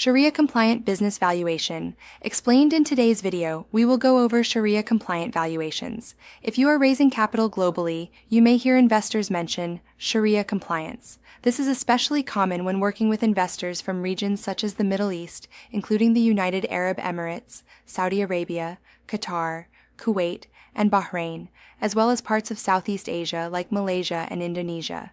Sharia-compliant business valuation. Explained in today's video, we will go over Sharia-compliant valuations. If you are raising capital globally, you may hear investors mention Sharia compliance. This is especially common when working with investors from regions such as the Middle East, including the United Arab Emirates, Saudi Arabia, Qatar, Kuwait, and Bahrain, as well as parts of Southeast Asia like Malaysia and Indonesia.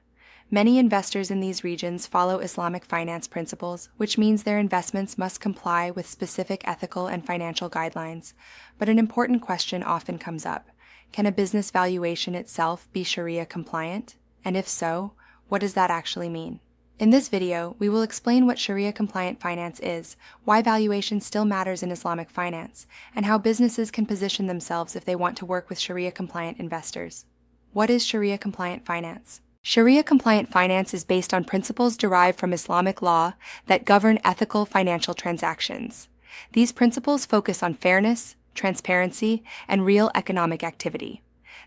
Many investors in these regions follow Islamic finance principles, which means their investments must comply with specific ethical and financial guidelines. But an important question often comes up. Can a business valuation itself be Sharia compliant? And if so, what does that actually mean? In this video, we will explain what Sharia compliant finance is, why valuation still matters in Islamic finance, and how businesses can position themselves if they want to work with Sharia compliant investors. What is Sharia compliant finance? Sharia-compliant finance is based on principles derived from Islamic law that govern ethical financial transactions. These principles focus on fairness, transparency, and real economic activity.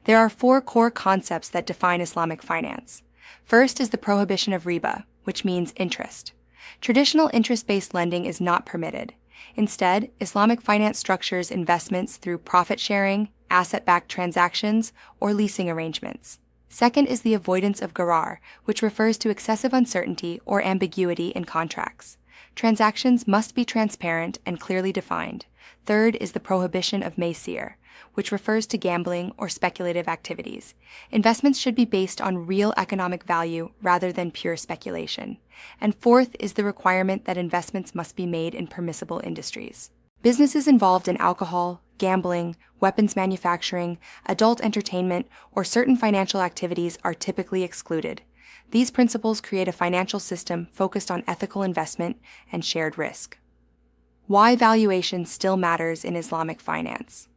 There are 4 core concepts that define Islamic finance. First is the prohibition of riba, which means interest. Traditional interest-based lending is not permitted. Instead, Islamic finance structures investments through profit sharing, asset-backed transactions, or leasing arrangements. Second is the avoidance of gharar, which refers to excessive uncertainty or ambiguity in contracts. Transactions must be transparent and clearly defined. Third is the prohibition of maysir, which refers to gambling or speculative activities. Investments should be based on real economic value rather than pure speculation. And fourth is the requirement that investments must be made in permissible industries. Businesses involved in alcohol, gambling, weapons manufacturing, adult entertainment, or certain financial activities are typically excluded. These principles create a financial system focused on ethical investment and shared risk. Why valuation still matters in Islamic finance?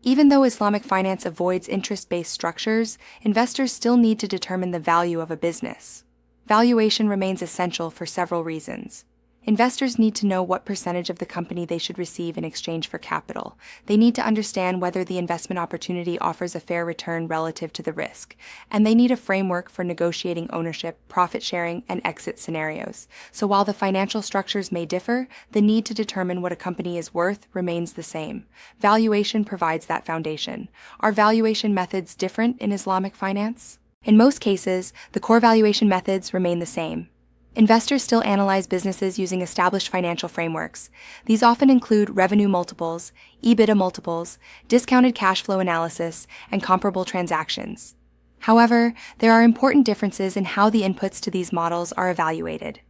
Even though Islamic finance avoids interest-based structures, investors still need to determine the value of a business. Valuation remains essential for several reasons. Investors need to know what percentage of the company they should receive in exchange for capital. They need to understand whether the investment opportunity offers a fair return relative to the risk. And they need a framework for negotiating ownership, profit sharing, and exit scenarios. So while the financial structures may differ, the need to determine what a company is worth remains the same. Valuation provides that foundation. Are valuation methods different in Islamic finance? In most cases, the core valuation methods remain the same. Investors still analyze businesses using established financial frameworks. These often include revenue multiples, EBITDA multiples, discounted cash flow analysis, and comparable transactions. However, there are important differences in how the inputs to these models are evaluated.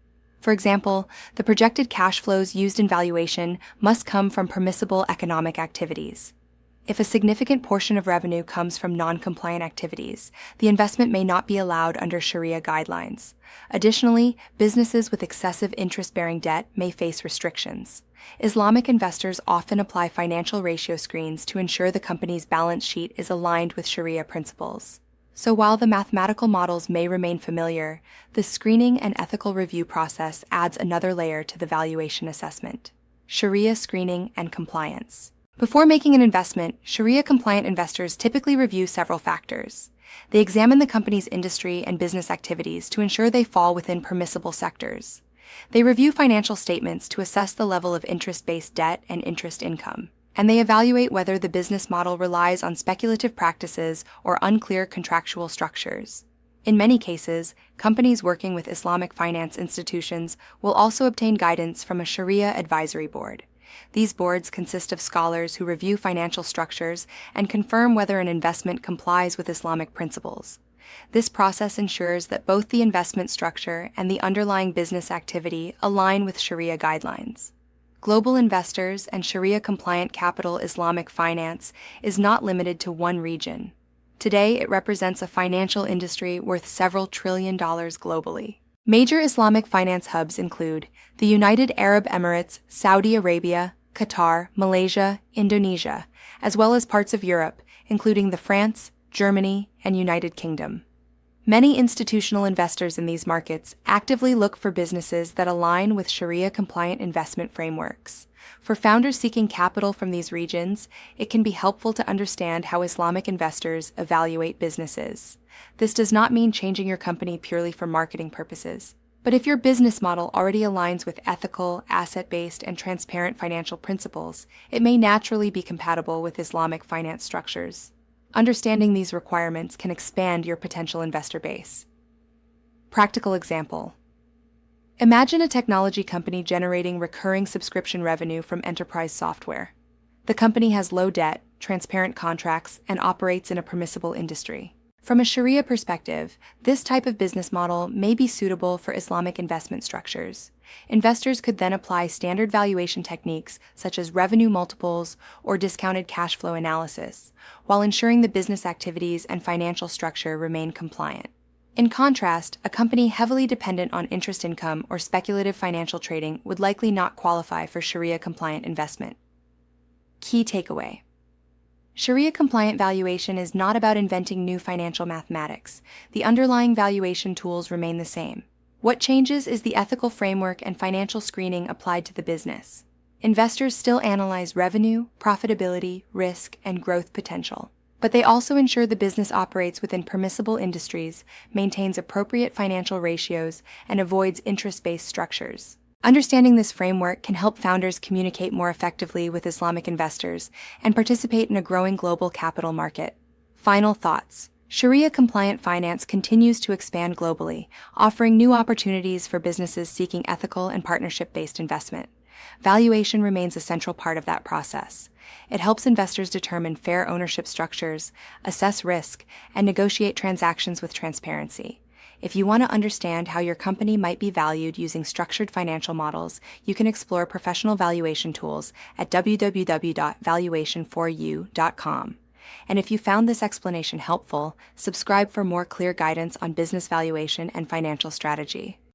For example, the projected cash flows used in valuation must come from permissible economic activities. If a significant portion of revenue comes from non-compliant activities, the investment may not be allowed under Sharia guidelines. Additionally, businesses with excessive interest-bearing debt may face restrictions. Islamic investors often apply financial ratio screens to ensure the company's balance sheet is aligned with Sharia principles. So while the mathematical models may remain familiar, the screening and ethical review process adds another layer to the valuation assessment: Sharia screening and compliance. Before making an investment, Sharia-compliant investors typically review several factors. They examine the company's industry and business activities to ensure they fall within permissible sectors. They review financial statements to assess the level of interest-based debt and interest income. And they evaluate whether the business model relies on speculative practices or unclear contractual structures. In many cases, companies working with Islamic finance institutions will also obtain guidance from a Sharia advisory board. These boards consist of scholars who review financial structures and confirm whether an investment complies with Islamic principles. This process ensures that both the investment structure and the underlying business activity align with Sharia guidelines. Global investors and Sharia-compliant capital Islamic finance is not limited to one region. Today, it represents a financial industry worth several $1 trillion globally. Major Islamic finance hubs include the United Arab Emirates, Saudi Arabia, Qatar, Malaysia, Indonesia, as well as parts of Europe, including France, Germany, and United Kingdom. Many institutional investors in these markets actively look for businesses that align with Sharia-compliant investment frameworks. For founders seeking capital from these regions, it can be helpful to understand how Islamic investors evaluate businesses. This does not mean changing your company purely for marketing purposes, But if your business model already aligns with ethical, asset-based, and transparent financial principles, it may naturally be compatible with Islamic finance structures. Understanding these requirements can expand your potential investor base. Practical example. Imagine a technology company generating recurring subscription revenue from enterprise software. The company has low debt, transparent contracts, and operates in a permissible industry. From a Sharia perspective, this type of business model may be suitable for Islamic investment structures. Investors could then apply standard valuation techniques such as revenue multiples or discounted cash flow analysis, while ensuring the business activities and financial structure remain compliant. In contrast, a company heavily dependent on interest income or speculative financial trading would likely not qualify for Sharia-compliant investment. Key takeaway. Sharia-compliant valuation is not about inventing new financial mathematics. The underlying valuation tools remain the same. What changes is the ethical framework and financial screening applied to the business. Investors still analyze revenue, profitability, risk, and growth potential. But they also ensure the business operates within permissible industries, maintains appropriate financial ratios, and avoids interest-based structures. Understanding this framework can help founders communicate more effectively with Islamic investors and participate in a growing global capital market. Final thoughts. Sharia-compliant finance continues to expand globally, offering new opportunities for businesses seeking ethical and partnership-based investment. Valuation remains a central part of that process. It helps investors determine fair ownership structures, assess risk, and negotiate transactions with transparency. If you want to understand how your company might be valued using structured financial models, you can explore professional valuation tools at www.valuation4u.com. And if you found this explanation helpful, subscribe for more clear guidance on business valuation and financial strategy.